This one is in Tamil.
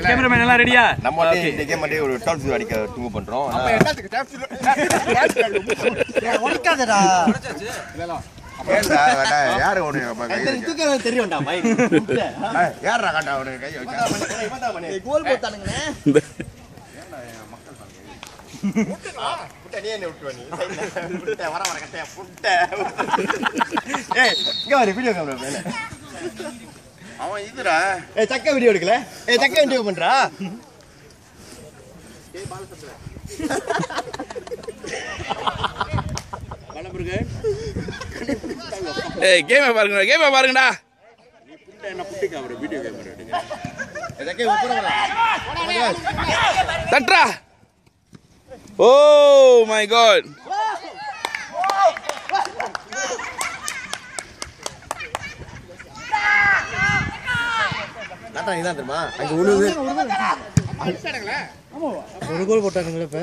கேமராமேன் எல்லாம் ரெடியா? நம்ம இந்த கேம் வந்து ஒரு டாப் ஷூட் அடிக்க தூங்க பண்றோம். அப்ப என்னத்துக்கு டாப் ஷூட் ஒடிக்காதடா. இல்ல ஏண்டா வேடா யார் ஓடு தூக்கவே தெரியும்டா பை. யாரா காட்டா ஓடு கை வச்சா. இவன்டா பண்ணே. கோல் போட்டானுங்க. புட்ட நீ என்ன விட்டுவ நீ. புட்ட வர கட்டே புட்ட. ஏய் இங்க வர வீடியோ கேமரா மேல. அவன் இதுடா. ஏய் சக்க வீடியோ எடுக்கல. ஏய் சக்க வீடியோ பண்றா. ஏய் பால் சப்ற. பலம்புருங்க. ஏய் கேமரா பாருங்கடா. நீ புட்ட என்ன புட்டி கேமரா வீடியோ கேமரா எடுங்க. சக்க உப்புற வர. தட்ரா. Oh my God. நாட்டா இதான் தெரியுமா அங்க உழுது ஒரு கோல் போட்டானுங்களே இப்ப.